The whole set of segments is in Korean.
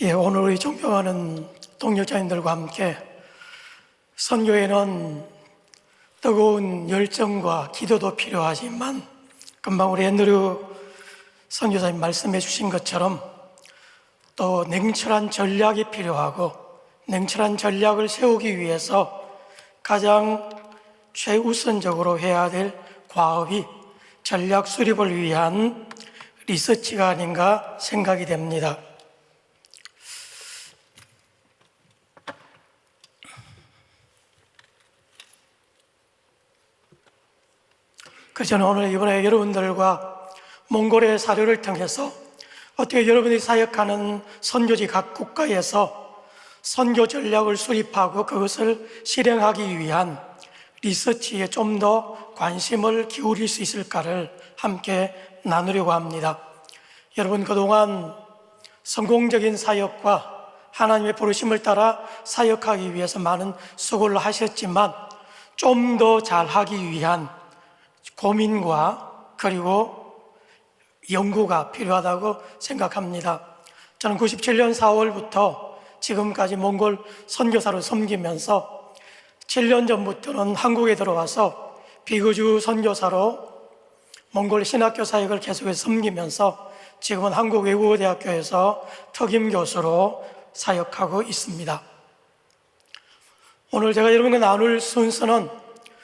오늘 우리 존경하는 동역자님들과 함께 선교에는 뜨거운 열정과 기도도 필요하지만 금방 우리 앤드류 선교사님 말씀해 주신 것처럼 또 냉철한 전략이 필요하고, 냉철한 전략을 세우기 위해서 가장 최우선적으로 해야 될 과업이 전략 수립을 위한 리서치가 아닌가 생각이 됩니다. 그래서 저는 오늘 이번에 여러분들과 몽골의 사료를 통해서 어떻게 여러분이 사역하는 선교지 각 국가에서 선교 전략을 수립하고 그것을 실행하기 위한 리서치에 좀 더 관심을 기울일 수 있을까를 함께 나누려고 합니다. 여러분, 그동안 성공적인 사역과 하나님의 부르심을 따라 사역하기 위해서 많은 수고를 하셨지만 좀 더 잘하기 위한 고민과 그리고 연구가 필요하다고 생각합니다. 저는 97년 4월부터 지금까지 몽골 선교사로 섬기면서 7년 전부터는 한국에 들어와서 비거주 선교사로 몽골 신학교 사역을 계속해서 섬기면서 지금은 한국외국어대학교에서 특임 교수로 사역하고 있습니다. 오늘 제가 여러분과 나눌 순서는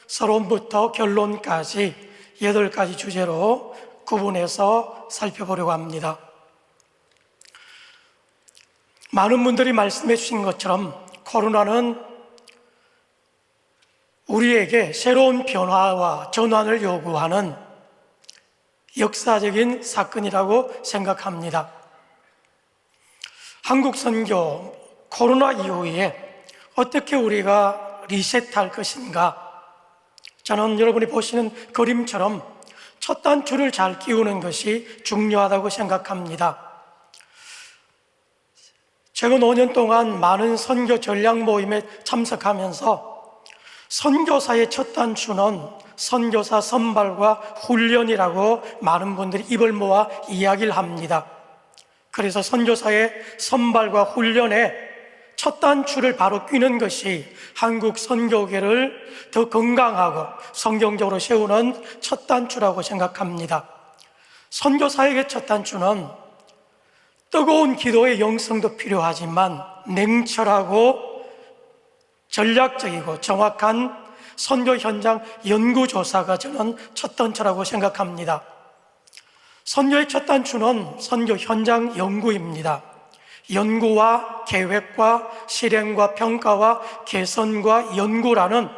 서론부터 결론까지 8가지 주제로 구분해서 살펴보려고 합니다. 많은 분들이 말씀해 주신 것처럼 코로나는 우리에게 새로운 변화와 전환을 요구하는 역사적인 사건이라고 생각합니다. 한국 선교 코로나 이후에 어떻게 우리가 리셋할 것인가? 저는 여러분이 보시는 그림처럼 첫 단추를 잘 끼우는 것이 중요하다고 생각합니다. 최근 5년 동안 많은 선교 전략 모임에 참석하면서 선교사의 첫 단추는 선교사 선발과 훈련이라고 많은 분들이 입을 모아 이야기를 합니다. 그래서 선교사의 선발과 훈련에 첫 단추를 바로 끼는 것이 한국 선교계를 더 건강하고 성경적으로 세우는 첫 단추라고 생각합니다. 선교사에게 첫 단추는 뜨거운 기도의 영성도 필요하지만 냉철하고 전략적이고 정확한 선교 현장 연구조사가 저는 첫 단추라고 생각합니다. 선교의 첫 단추는 선교 현장 연구입니다. 연구와 계획과 실행과 평가와 개선과 연구라는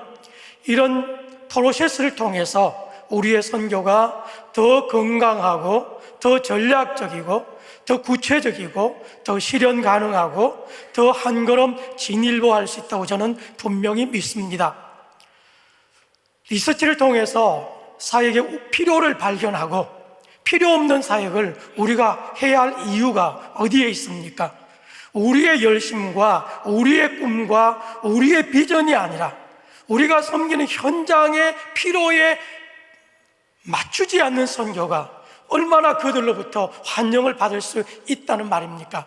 이런 프로세스를 통해서 우리의 선교가 더 건강하고 더 전략적이고 더 구체적이고 더 실현 가능하고 더 한 걸음 진일보할 수 있다고 저는 분명히 믿습니다. 리서치를 통해서 사역의 필요를 발견하고 필요 없는 사역을 우리가 해야 할 이유가 어디에 있습니까? 우리의 열심과 우리의 꿈과 우리의 비전이 아니라 우리가 섬기는 현장의 필요에 맞추지 않는 선교가 얼마나 그들로부터 환영을 받을 수 있다는 말입니까?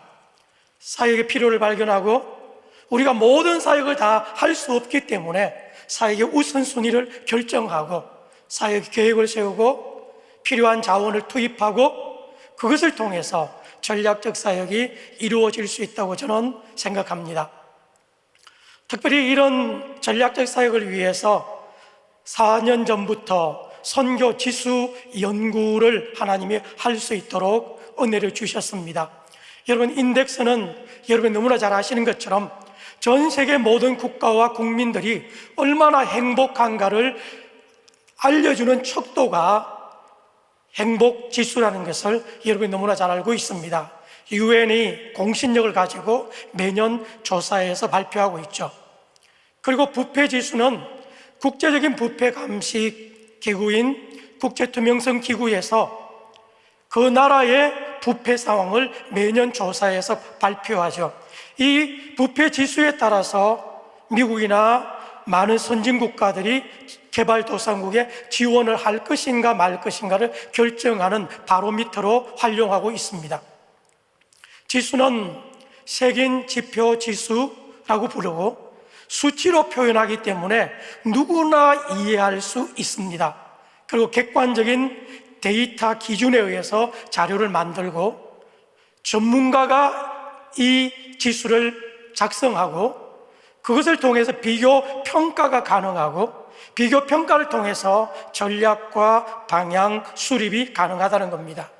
사역의 필요를 발견하고 우리가 모든 사역을 다 할 수 없기 때문에 사역의 우선순위를 결정하고 사역 계획을 세우고 필요한 자원을 투입하고 그것을 통해서 전략적 사역이 이루어질 수 있다고 저는 생각합니다. 특별히 이런 전략적 사역을 위해서 4년 전부터 선교 지수 연구를 하나님이 할 수 있도록 은혜를 주셨습니다. 여러분, 인덱스는 여러분 너무나 잘 아시는 것처럼 전 세계 모든 국가와 국민들이 얼마나 행복한가를 알려주는 척도가 행복 지수라는 것을 여러분이 너무나 잘 알고 있습니다. 유엔이 공신력을 가지고 매년 조사해서 발표하고 있죠. 그리고 부패 지수는 국제적인 부패 감시 기구인 국제투명성 기구에서 그 나라의 부패 상황을 매년 조사해서 발표하죠. 이 부패 지수에 따라서 미국이나 많은 선진 국가들이 개발도상국에 지원을 할 것인가 말 것인가를 결정하는 바로미터로 활용하고 있습니다. 지수는 색인 지표 지수라고 부르고 수치로 표현하기 때문에 누구나 이해할 수 있습니다. 그리고 객관적인 데이터 기준에 의해서 자료를 만들고 전문가가 이 지수를 작성하고 그것을 통해서 비교 평가가 가능하고 비교 평가를 통해서 전략과 방향 수립이 가능하다는 겁니다.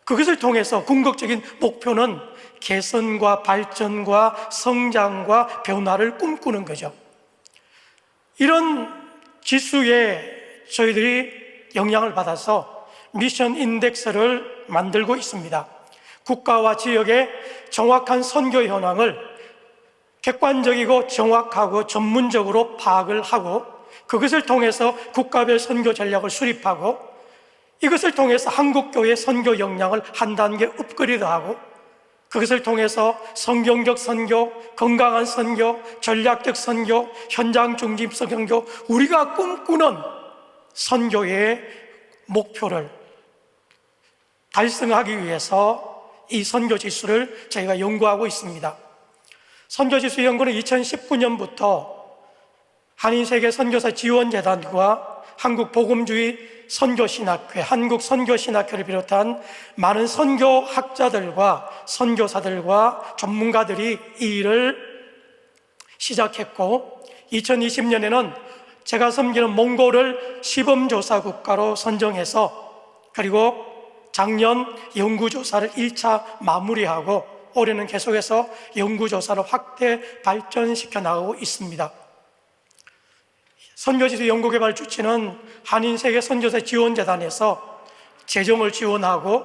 그것을 통해서 궁극적인 목표는 개선과 발전과 성장과 변화를 꿈꾸는 거죠. 이런 지수에 저희들이 영향을 받아서 미션 인덱스를 만들고 있습니다. 국가와 지역의 정확한 선교 현황을 객관적이고 정확하고 전문적으로 파악을 하고 그것을 통해서 국가별 선교 전략을 수립하고 이것을 통해서 한국교회 선교 역량을 한 단계 업그레이드하고 그것을 통해서 성경적 선교, 건강한 선교, 전략적 선교, 현장 중심적 선교, 우리가 꿈꾸는 선교의 목표를 달성하기 위해서 이 선교 지수를 저희가 연구하고 있습니다. 선교 지수 연구는 2019년부터 한인세계 선교사 지원재단과 한국복음주의 선교신학회, 한국선교신학회를 비롯한 많은 선교학자들과 선교사들과 전문가들이 이 일을 시작했고 2020년에는 제가 섬기는 몽골을 시범조사 국가로 선정해서 그리고 작년 연구조사를 1차 마무리하고 올해는 계속해서 연구조사를 확대 발전시켜 나가고 있습니다. 선교지수 연구개발 주체는 한인세계 선교사 지원재단에서 재정을 지원하고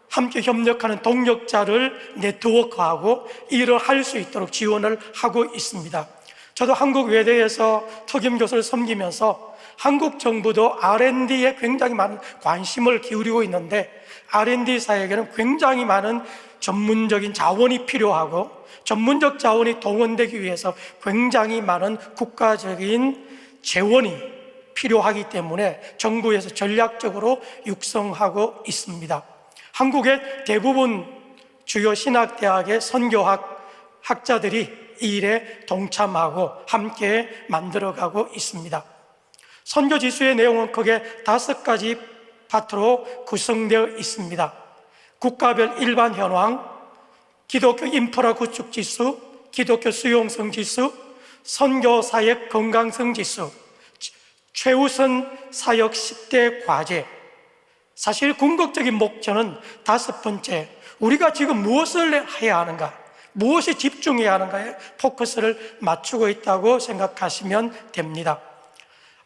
함께 협력하는 동력자를 네트워크하고 일을 할 수 있도록 지원을 하고 있습니다. 저도 한국 외대에서 특임교수를 섬기면서 한국 정부도 R&D에 굉장히 많은 관심을 기울이고 있는데 R&D사에게는 굉장히 많은 전문적인 자원이 필요하고 전문적 자원이 동원되기 위해서 굉장히 많은 국가적인 재원이 필요하기 때문에 정부에서 전략적으로 육성하고 있습니다. 한국의 대부분 주요 신학대학의 선교학자들이 이 일에 동참하고 함께 만들어가고 있습니다. 선교지수의 내용은 크게 5가지 파트로 구성되어 있습니다. 국가별 일반 현황, 기독교 인프라 구축 지수, 기독교 수용성 지수, 선교 사역 건강성 지수, 최우선 사역 10대 과제. 사실 궁극적인 목표는 5번째, 우리가 지금 무엇을 해야 하는가, 무엇에 집중해야 하는가에 포커스를 맞추고 있다고 생각하시면 됩니다.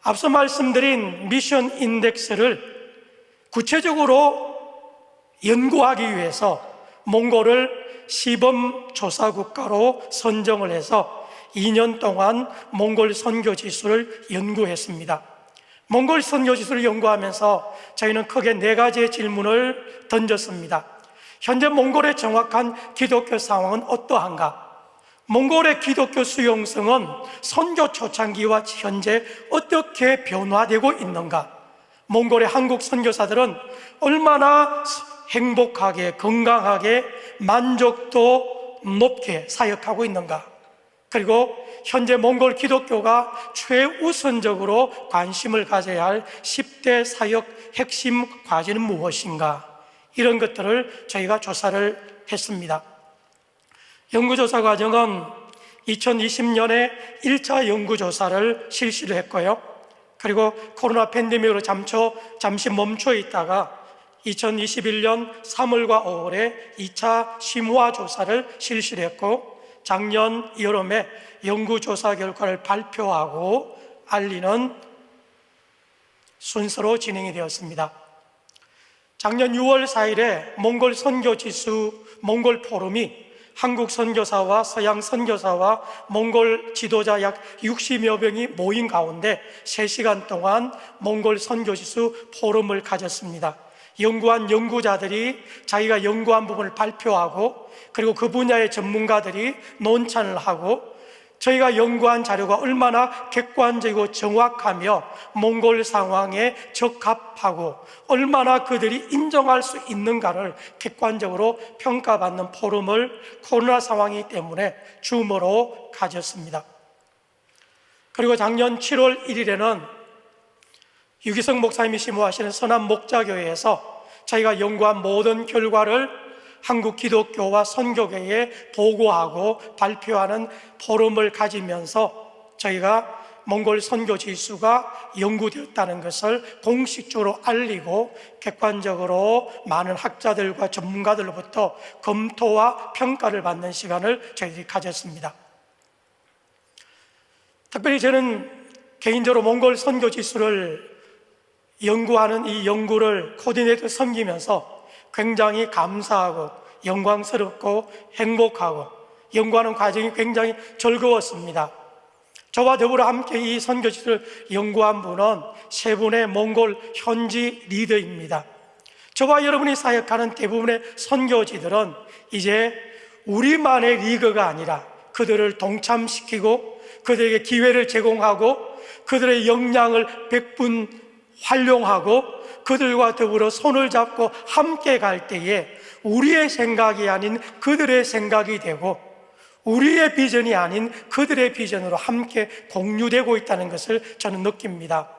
앞서 말씀드린 미션 인덱스를 구체적으로 연구하기 위해서 몽골을 시범 조사 국가로 선정을 해서 2년 동안 몽골 선교 지수를 연구했습니다. 몽골 선교 지수를 연구하면서 저희는 크게 4가지의 질문을 던졌습니다. 현재 몽골의 정확한 기독교 상황은 어떠한가? 몽골의 기독교 수용성은 선교 초창기와 현재 어떻게 변화되고 있는가? 몽골의 한국 선교사들은 얼마나 행복하게, 건강하게, 만족도 높게 사역하고 있는가? 그리고 현재 몽골 기독교가 최우선적으로 관심을 가져야 할 10대 사역 핵심 과제는 무엇인가? 이런 것들을 저희가 조사를 했습니다. 연구조사 과정은 2020년에 1차 연구조사를 실시를 했고요. 그리고 코로나 팬데믹으로 잠시 멈춰 있다가 2021년 3월과 5월에 2차 심화 조사를 실시를 했고 작년 여름에 연구조사 결과를 발표하고 알리는 순서로 진행이 되었습니다. 작년 6월 4일에 몽골 선교지수 몽골 포럼이 한국 선교사와 서양 선교사와 몽골 지도자 약 60여 명이 모인 가운데 3시간 동안 몽골 선교지수 포럼을 가졌습니다. 연구한 연구자들이 자기가 연구한 부분을 발표하고 그리고 그 분야의 전문가들이 논찬을 하고 저희가 연구한 자료가 얼마나 객관적이고 정확하며 몽골 상황에 적합하고 얼마나 그들이 인정할 수 있는가를 객관적으로 평가받는 포럼을 코로나 상황이기 때문에 줌으로 가졌습니다. 그리고 작년 7월 1일에는 유기성 목사님이 심호하시는 선한 목자교회에서 저희가 연구한 모든 결과를 한국 기독교와 선교계에 보고하고 발표하는 포럼을 가지면서 저희가 몽골 선교 지수가 연구되었다는 것을 공식적으로 알리고 객관적으로 많은 학자들과 전문가들로부터 검토와 평가를 받는 시간을 저희들이 가졌습니다. 특별히 저는 개인적으로 몽골 선교 지수를 연구하는 이 연구를 코디네이터 섬기면서 굉장히 감사하고 영광스럽고 행복하고 연구하는 과정이 굉장히 즐거웠습니다. 저와 더불어 함께 이 선교지를 연구한 분은 세 분의 몽골 현지 리더입니다. 저와 여러분이 사역하는 대부분의 선교지들은 이제 우리만의 리그가 아니라 그들을 동참시키고 그들에게 기회를 제공하고 그들의 역량을 백분 활용하고 그들과 더불어 손을 잡고 함께 갈 때에 우리의 생각이 아닌 그들의 생각이 되고 우리의 비전이 아닌 그들의 비전으로 함께 공유되고 있다는 것을 저는 느낍니다.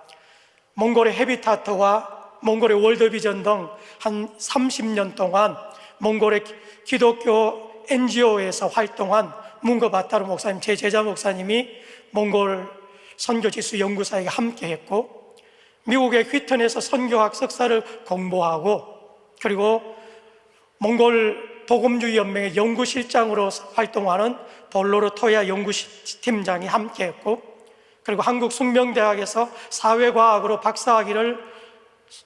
몽골의 헤비타트와 몽골의 월드비전 등 한 30년 동안 몽골의 기독교 NGO에서 활동한 문거 바타르 목사님, 제 제자 목사님이 몽골 선교지수 연구사에게 함께 했고 미국의 휘턴에서 선교학 석사를 공부하고 그리고 몽골 복음주의 연맹의 연구실장으로 활동하는 볼로르 토야 연구팀장이 함께했고 그리고 한국 숙명대학에서 사회과학으로 박사학위를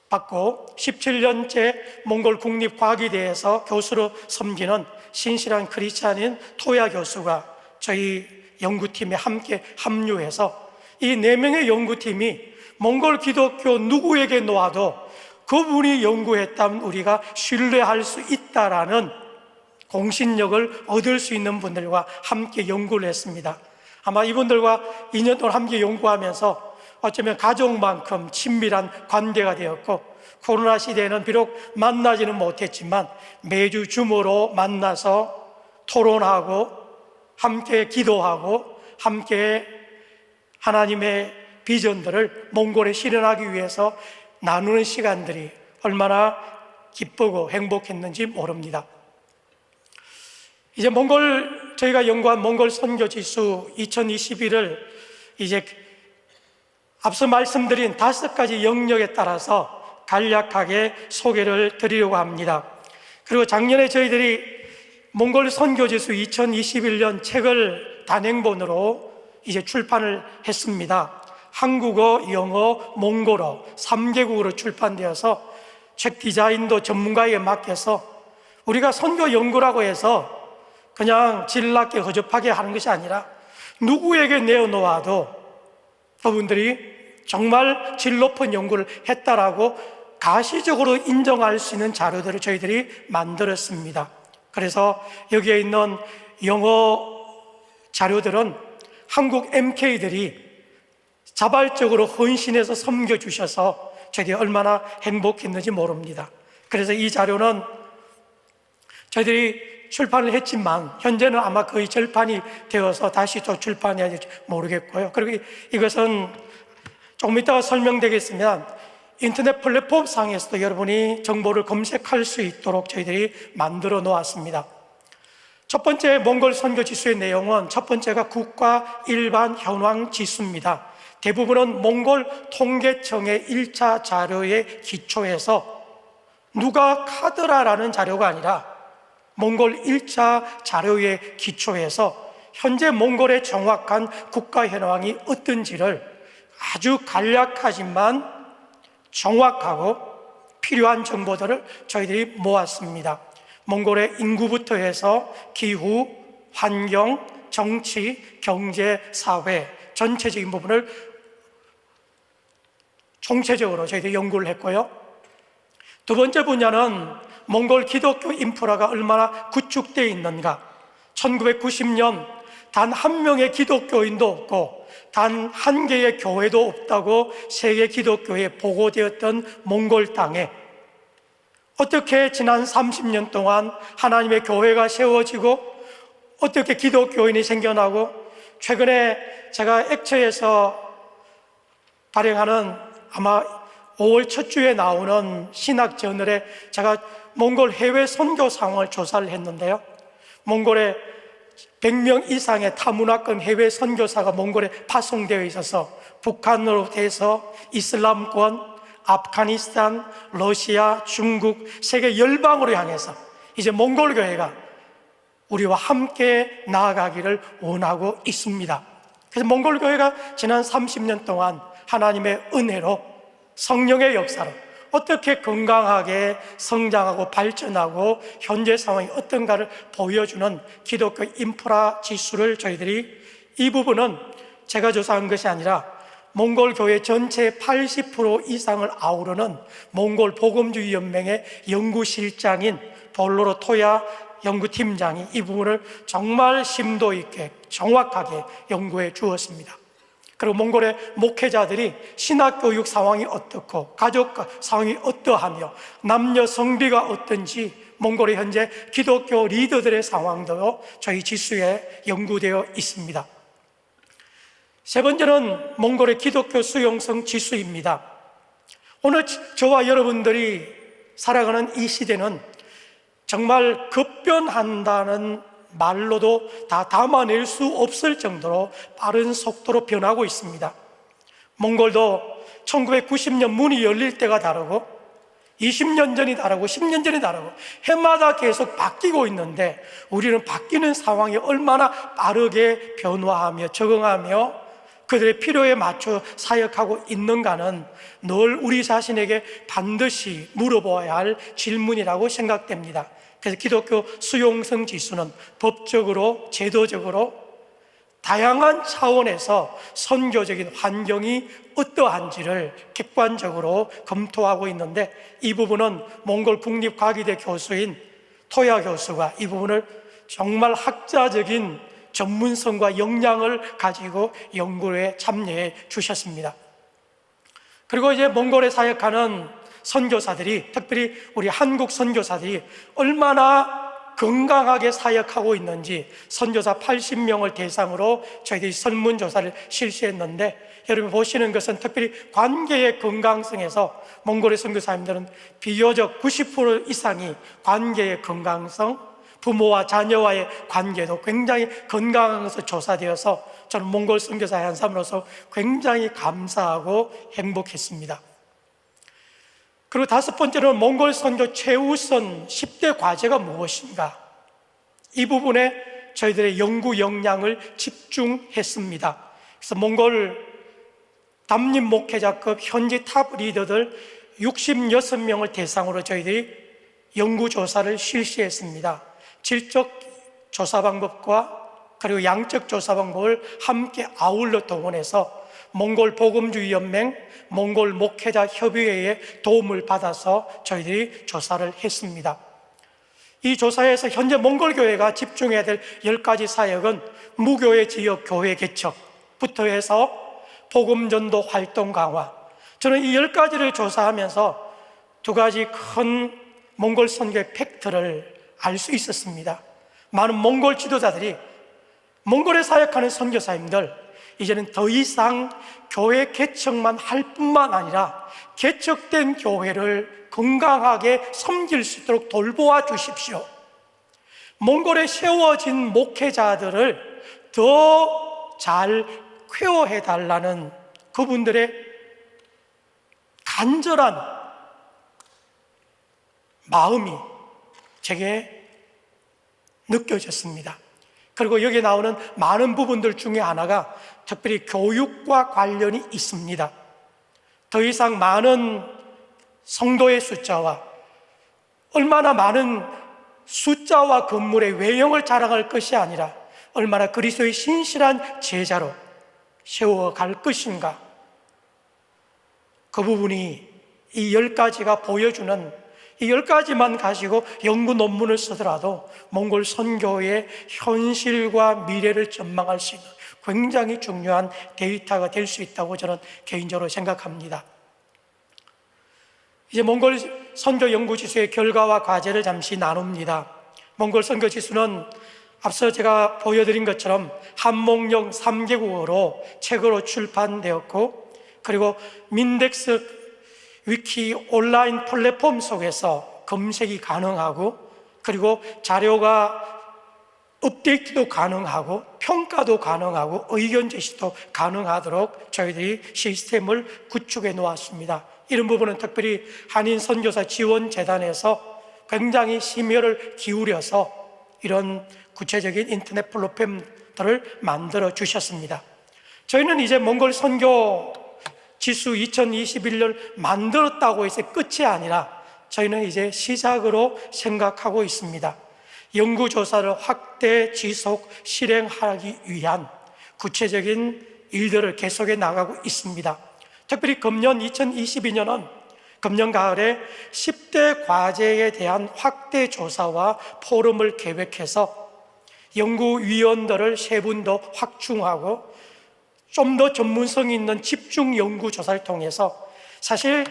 받고 17년째 몽골 국립과학위대에서 교수로 섬기는 신실한 크리스찬인 토야 교수가 저희 연구팀에 함께 합류해서 이 4명의 연구팀이 몽골 기독교 누구에게 놓아도 그분이 연구했다면 우리가 신뢰할 수 있다라는 공신력을 얻을 수 있는 분들과 함께 연구를 했습니다. 아마 이분들과 2년 동안 함께 연구하면서 어쩌면 가족만큼 친밀한 관계가 되었고 코로나 시대에는 비록 만나지는 못했지만 매주 줌으로 만나서 토론하고 함께 기도하고 함께 하나님의 비전들을 몽골에 실현하기 위해서 나누는 시간들이 얼마나 기쁘고 행복했는지 모릅니다. 이제 저희가 연구한 몽골 선교 지수 2021을 이제 앞서 말씀드린 5가지 영역에 따라서 간략하게 소개를 드리려고 합니다. 그리고 작년에 저희들이 몽골 선교 지수 2021년 책을 단행본으로 이제 출판을 했습니다. 한국어, 영어, 몽골어 3개국으로 출판되어서 책 디자인도 전문가에게 맡겨서 우리가 선교 연구라고 해서 그냥 질 낮게 허접하게 하는 것이 아니라 누구에게 내어놓아도 그분들이 정말 질 높은 연구를 했다라고 가시적으로 인정할 수 있는 자료들을 저희들이 만들었습니다. 그래서 여기에 있는 영어 자료들은 한국 MK들이 자발적으로 헌신해서 섬겨주셔서 저희들이 얼마나 행복했는지 모릅니다. 그래서 이 자료는 저희들이 출판을 했지만 현재는 아마 거의 절판이 되어서 다시 또 출판해야 될지 모르겠고요. 그리고 이것은 조금 이따가 설명되겠으면 인터넷 플랫폼 상에서도 여러분이 정보를 검색할 수 있도록 저희들이 만들어 놓았습니다. 첫 번째 몽골 선교 지수의 내용은 첫 번째가 국가 일반 현황 지수입니다. 대부분은 몽골 통계청의 1차 자료에 기초해서 누가 카드라라는 자료가 아니라 몽골 1차 자료에 기초해서 현재 몽골의 정확한 국가 현황이 어떤지를 아주 간략하지만 정확하고 필요한 정보들을 저희들이 모았습니다. 몽골의 인구부터 해서 기후, 환경, 정치, 경제, 사회 전체적인 부분을 총체적으로 저희들이 연구를 했고요. 두 번째 분야는 몽골 기독교 인프라가 얼마나 구축되어 있는가. 1990년 단 한 명의 기독교인도 없고 단 한 개의 교회도 없다고 세계 기독교에 보고되었던 몽골 땅에 어떻게 지난 30년 동안 하나님의 교회가 세워지고 어떻게 기독교인이 생겨나고, 최근에 제가 액처에서 발행하는 아마 5월 첫 주에 나오는 신학 저널에 제가 몽골 해외 선교 상황을 조사를 했는데요, 몽골에 100명 이상의 타문화권 해외 선교사가 몽골에 파송되어 있어서 북한으로 해서 이슬람권, 아프가니스탄, 러시아, 중국, 세계 열방으로 향해서 이제 몽골 교회가 우리와 함께 나아가기를 원하고 있습니다. 그래서 몽골 교회가 지난 30년 동안 하나님의 은혜로, 성령의 역사로 어떻게 건강하게 성장하고 발전하고 현재 상황이 어떤가를 보여주는 기독교 인프라 지수를 저희들이, 이 부분은 제가 조사한 것이 아니라 몽골 교회 전체의 80% 이상을 아우르는 몽골 복음주의 연맹의 연구실장인 볼로로 토야 연구팀장이 이 부분을 정말 심도 있게 정확하게 연구해 주었습니다. 그리고 몽골의 목회자들이 신학교육 상황이 어떻고 가족 상황이 어떠하며 남녀 성비가 어떤지 몽골의 현재 기독교 리더들의 상황도 저희 지수에 연구되어 있습니다. 세 번째는 몽골의 기독교 수용성 지수입니다. 오늘 저와 여러분들이 살아가는 이 시대는 정말 급변한다는 말로도 다 담아낼 수 없을 정도로 빠른 속도로 변하고 있습니다. 몽골도 1990년 문이 열릴 때가 다르고 20년 전이 다르고 10년 전이 다르고 해마다 계속 바뀌고 있는데, 우리는 바뀌는 상황이 얼마나 빠르게 변화하며 적응하며 그들의 필요에 맞춰 사역하고 있는가는 늘 우리 자신에게 반드시 물어보아야 할 질문이라고 생각됩니다. 그래서 기독교 수용성 지수는 법적으로, 제도적으로 다양한 차원에서 선교적인 환경이 어떠한지를 객관적으로 검토하고 있는데, 이 부분은 몽골 국립과기대 교수인 토야 교수가 이 부분을 정말 학자적인 전문성과 역량을 가지고 연구에 참여해 주셨습니다. 그리고 이제 몽골에 사역하는 선교사들이, 특별히 우리 한국 선교사들이 얼마나 건강하게 사역하고 있는지 선교사 80명을 대상으로 저희들이 설문조사를 실시했는데, 여러분 보시는 것은 특별히 관계의 건강성에서 몽골의 선교사님들은 비교적 90% 이상이 관계의 건강성, 부모와 자녀와의 관계도 굉장히 건강한 것으로 조사되어서 저는 몽골 선교사의 한 사람으로서 굉장히 감사하고 행복했습니다. 그리고 다섯 번째로는 몽골 선교 최우선 10대 과제가 무엇인가, 이 부분에 저희들의 연구 역량을 집중했습니다. 그래서 몽골 담임 목회자급 현지 탑 리더들 66명을 대상으로 저희들이 연구조사를 실시했습니다. 질적 조사 방법과 그리고 양적 조사 방법을 함께 아울러 동원해서 몽골 복음주의 연맹, 몽골 목회자 협의회의 도움을 받아서 저희들이 조사를 했습니다. 이 조사에서 현재 몽골 교회가 집중해야 될 10가지 사역은 무교회 지역 교회 개척부터 해서 복음 전도 활동 강화, 저는 이 10가지를 조사하면서 두 가지 큰 몽골 선교의 팩트를 알 수 있었습니다. 많은 몽골 지도자들이 몽골에 사역하는 선교사님들, 이제는 더 이상 교회 개척만 할 뿐만 아니라 개척된 교회를 건강하게 섬길 수 있도록 돌보아 주십시오. 몽골에 세워진 목회자들을 더 잘 케어해 달라는 그분들의 간절한 마음이 제게 느껴졌습니다. 그리고 여기에 나오는 많은 부분들 중에 하나가 특별히 교육과 관련이 있습니다. 더 이상 많은 성도의 숫자와 얼마나 많은 숫자와 건물의 외형을 자랑할 것이 아니라 얼마나 그리스도의 신실한 제자로 세워갈 것인가, 그 부분이 이 10가지가 보여주는 이 10가지만 가지고 연구 논문을 쓰더라도 몽골 선교의 현실과 미래를 전망할 수 있는 굉장히 중요한 데이터가 될 수 있다고 저는 개인적으로 생각합니다. 이제 몽골 선교 연구지수의 결과와 과제를 잠시 나눕니다. 몽골 선교 지수는 앞서 제가 보여드린 것처럼 한몽령 3개국어로 책으로 출판되었고, 그리고 민덱스 위키 온라인 플랫폼 속에서 검색이 가능하고, 그리고 자료가 업데이트도 가능하고 평가도 가능하고 의견 제시도 가능하도록 저희들이 시스템을 구축해 놓았습니다. 이런 부분은 특별히 한인 선교사 지원재단에서 굉장히 심혈을 기울여서 이런 구체적인 인터넷 플랫폼들을 만들어 주셨습니다. 저희는 이제 몽골 선교 지수 2021년 만들었다고 해서 끝이 아니라 저희는 이제 시작으로 생각하고 있습니다. 연구조사를 확대, 지속, 실행하기 위한 구체적인 일들을 계속해 나가고 있습니다. 특별히 금년 2022년은 금년 가을에 10대 과제에 대한 확대 조사와 포럼을 계획해서 연구위원들을 3분 더 확충하고 좀 더 전문성 있는 집중 연구조사를 통해서, 사실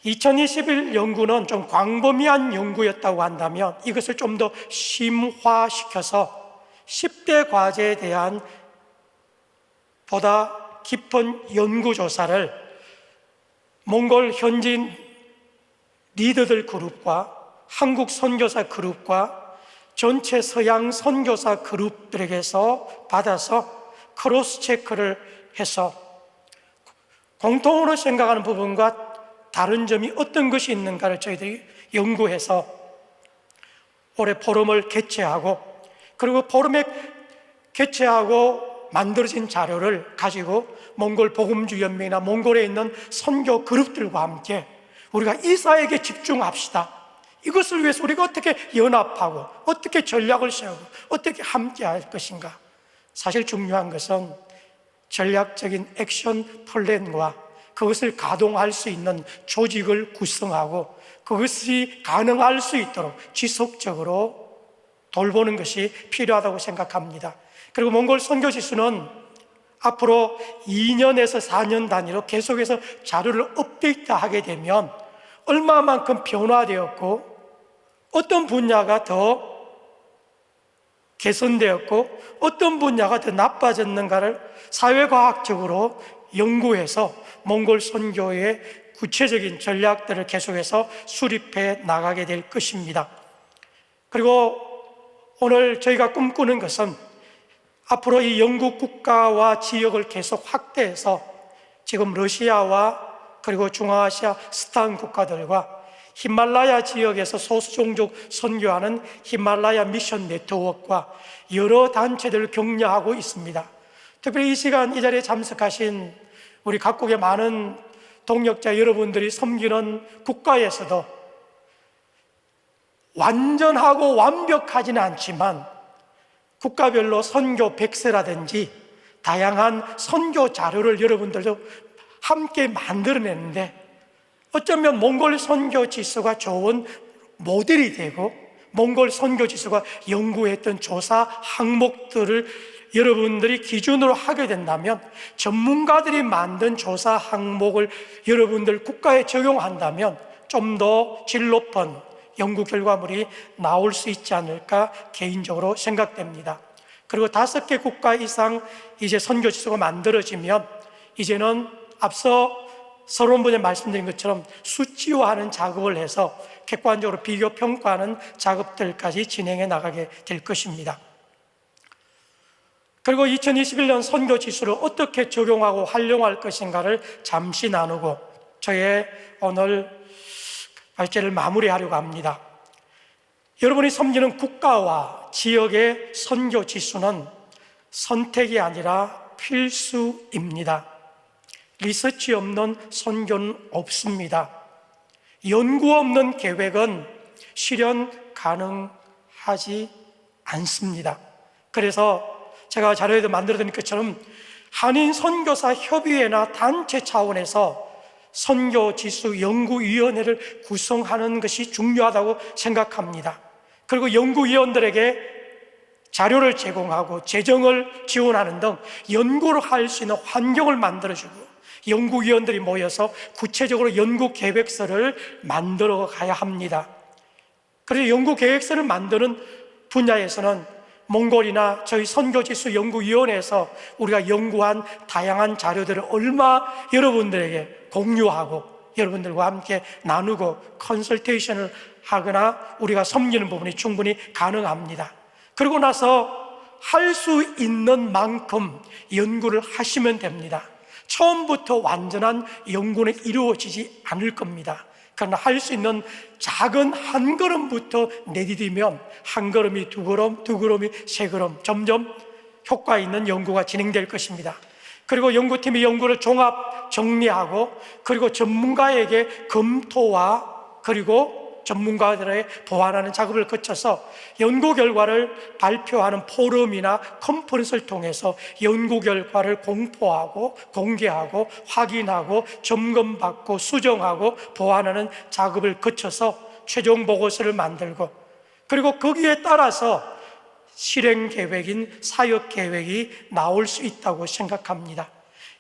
2021 연구는 좀 광범위한 연구였다고 한다면 이것을 좀 더 심화시켜서 10대 과제에 대한 보다 깊은 연구조사를 몽골 현지인 리더들 그룹과 한국 선교사 그룹과 전체 서양 선교사 그룹들에게서 받아서 크로스 체크를 해서 공통으로 생각하는 부분과 다른 점이 어떤 것이 있는가를 저희들이 연구해서 올해 포럼을 개최하고, 그리고 포럼에 개최하고 만들어진 자료를 가지고 몽골 복음주연맹이나 몽골에 있는 선교 그룹들과 함께 우리가 이 사역에 집중합시다. 이것을 위해서 우리가 어떻게 연합하고 어떻게 전략을 세우고 어떻게 함께 할 것인가. 사실 중요한 것은 전략적인 액션 플랜과 그것을 가동할 수 있는 조직을 구성하고 그것이 가능할 수 있도록 지속적으로 돌보는 것이 필요하다고 생각합니다. 그리고 몽골 선교지수는 앞으로 2년에서 4년 단위로 계속해서 자료를 업데이트하게 되면 얼마만큼 변화되었고 어떤 분야가 더 개선되었고 어떤 분야가 더 나빠졌는가를 사회과학적으로 연구해서 몽골 선교의 구체적인 전략들을 계속해서 수립해 나가게 될 것입니다. 그리고 오늘 저희가 꿈꾸는 것은 앞으로 이 영국 국가와 지역을 계속 확대해서 지금 러시아와 그리고 중앙아시아 스탄 국가들과 히말라야 지역에서 소수종족 선교하는 히말라야 미션 네트워크와 여러 단체들을 격려하고 있습니다. 특별히 이 시간 이 자리에 참석하신 우리 각국의 많은 동역자 여러분들이 섬기는 국가에서도 완전하고 완벽하지는 않지만 국가별로 선교 백서라든지 다양한 선교 자료를 여러분들도 함께 만들어내는데 어쩌면 몽골 선교 지수가 좋은 모델이 되고 몽골 선교 지수가 연구했던 조사 항목들을 여러분들이 기준으로 하게 된다면 전문가들이 만든 조사 항목을 여러분들 국가에 적용한다면 좀 더 질 높은 연구 결과물이 나올 수 있지 않을까 개인적으로 생각됩니다. 그리고 5개 국가 이상 이제 선교 지수가 만들어지면 이제는 앞서 서론분에 말씀드린 것처럼 수치화하는 작업을 해서 객관적으로 비교 평가하는 작업들까지 진행해 나가게 될 것입니다. 그리고 2021년 선교 지수를 어떻게 적용하고 활용할 것인가를 잠시 나누고 저의 오늘 발제를 마무리하려고 합니다. 여러분이 섬기는 국가와 지역의 선교 지수는 선택이 아니라 필수입니다. 리서치 없는 선교는 없습니다. 연구 없는 계획은 실현 가능하지 않습니다. 그래서 제가 자료에도 만들어드린 것처럼 한인 선교사 협의회나 단체 차원에서 선교지수 연구위원회를 구성하는 것이 중요하다고 생각합니다. 그리고 연구위원들에게 자료를 제공하고 재정을 지원하는 등 연구를 할 수 있는 환경을 만들어주고, 연구위원들이 모여서 구체적으로 연구 계획서를 만들어 가야 합니다. 그래서 연구 계획서를 만드는 분야에서는 몽골이나 저희 선교지수 연구위원회에서 우리가 연구한 다양한 자료들을 얼마 여러분들에게 공유하고 여러분들과 함께 나누고 컨설테이션을 하거나 우리가 섬기는 부분이 충분히 가능합니다. 그리고 나서 할 수 있는 만큼 연구를 하시면 됩니다. 처음부터 완전한 연구는 이루어지지 않을 겁니다. 그러나 할 수 있는 작은 한 걸음부터 내디디면 한 걸음이 두 걸음, 두 걸음이 세 걸음, 점점 효과 있는 연구가 진행될 것입니다. 그리고 연구팀이 연구를 종합 정리하고, 그리고 전문가에게 검토와 그리고 전문가들의 보완하는 작업을 거쳐서 연구 결과를 발표하는 포럼이나 컨퍼런스를 통해서 연구 결과를 공포하고 공개하고 확인하고 점검받고 수정하고 보완하는 작업을 거쳐서 최종 보고서를 만들고, 그리고 거기에 따라서 실행 계획인 사역 계획이 나올 수 있다고 생각합니다.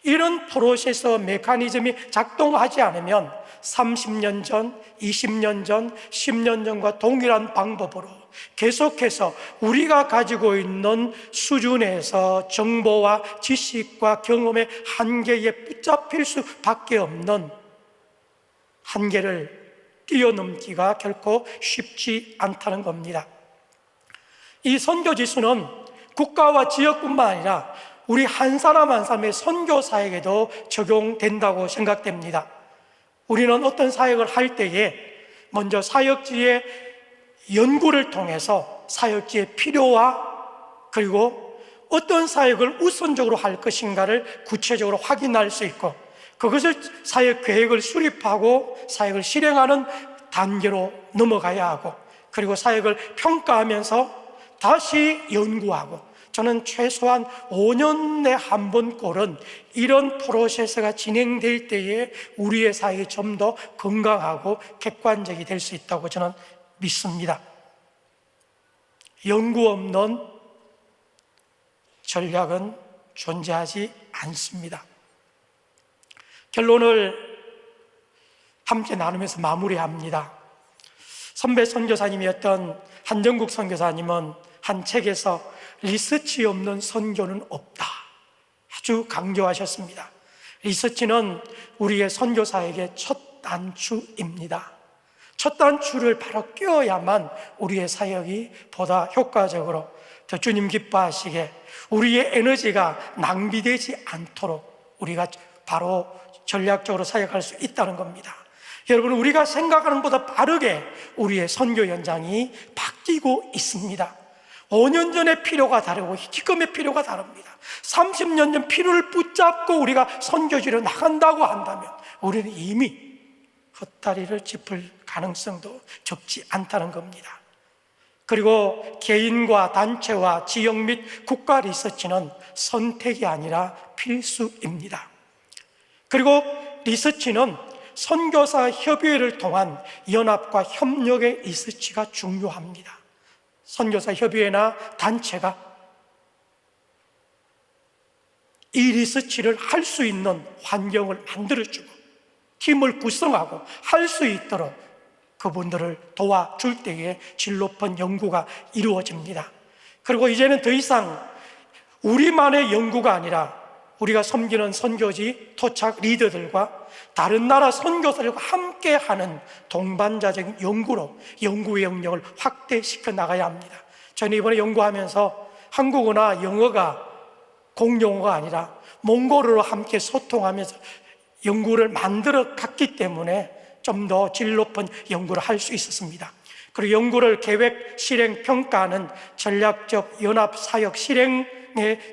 이런 프로세스 메커니즘이 작동하지 않으면 30년 전, 20년 전, 10년 전과 동일한 방법으로 계속해서 우리가 가지고 있는 수준에서 정보와 지식과 경험의 한계에 붙잡힐 수밖에 없는 한계를 뛰어넘기가 결코 쉽지 않다는 겁니다. 이 선교지수는 국가와 지역뿐만 아니라 우리 한 사람 한 사람의 선교 사역에도 적용된다고 생각됩니다. 우리는 어떤 사역을 할 때에 먼저 사역지의 연구를 통해서 사역지의 필요와 그리고 어떤 사역을 우선적으로 할 것인가를 구체적으로 확인할 수 있고, 그것을 사역 계획을 수립하고 사역을 실행하는 단계로 넘어가야 하고, 그리고 사역을 평가하면서 다시 연구하고, 저는 최소한 5년에 한 번 꼴은 이런 프로세스가 진행될 때에 우리의 사역이 좀 더 건강하고 객관적이 될 수 있다고 저는 믿습니다. 연구 없는 전략은 존재하지 않습니다. 결론을 함께 나누면서 마무리합니다. 선배 선교사님이었던 한정국 선교사님은 한 책에서 리서치 없는 선교는 없다, 아주 강조하셨습니다. 리서치는 우리의 선교사에게 첫 단추입니다. 첫 단추를 바로 끼워야만 우리의 사역이 보다 효과적으로 더 주님 기뻐하시게, 우리의 에너지가 낭비되지 않도록 우리가 바로 전략적으로 사역할 수 있다는 겁니다. 여러분, 우리가 생각하는 것보다 빠르게 우리의 선교 현장이 바뀌고 있습니다. 5년 전의 필요가 다르고 지금의 필요가 다릅니다. 30년 전 필요를 붙잡고 우리가 선교지로 나간다고 한다면 우리는 이미 헛다리를 짚을 가능성도 적지 않다는 겁니다. 그리고 개인과 단체와 지역 및 국가 리서치는 선택이 아니라 필수입니다. 그리고 리서치는 선교사 협의회를 통한 연합과 협력의 리서치가 중요합니다. 선교사 협의회나 단체가 이 리서치를 할 수 있는 환경을 만들어주고 팀을 구성하고 할 수 있도록 그분들을 도와줄 때에 질 높은 연구가 이루어집니다. 그리고 이제는 더 이상 우리만의 연구가 아니라 우리가 섬기는 선교지 토착 리더들과 다른 나라 선교사들과 함께하는 동반자적인 연구로 연구의 영역을 확대시켜 나가야 합니다. 저는 이번에 연구하면서 한국어나 영어가 공용어가 아니라 몽골어로 함께 소통하면서 연구를 만들어 갔기 때문에 좀 더 질 높은 연구를 할 수 있었습니다. 그리고 연구를 계획, 실행, 평가하는 전략적 연합 사역 실행에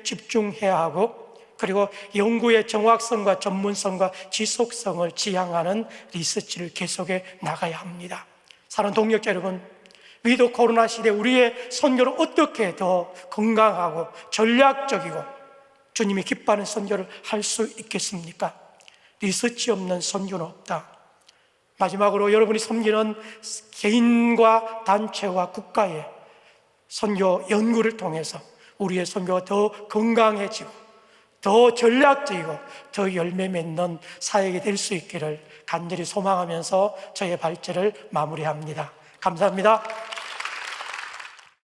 집중해야 하고, 그리고 연구의 정확성과 전문성과 지속성을 지향하는 리서치를 계속해 나가야 합니다. 사랑하는 동역자 여러분, 위드 코로나 시대 우리의 선교를 어떻게 더 건강하고 전략적이고 주님이 기뻐하는 선교를 할 수 있겠습니까? 리서치 없는 선교는 없다. 마지막으로 여러분이 섬기는 개인과 단체와 국가의 선교 연구를 통해서 우리의 선교가 더 건강해지고 더 전략적이고 더 열매 맺는 사역이 될 수 있기를 간절히 소망하면서 저의 발제를 마무리합니다. 감사합니다.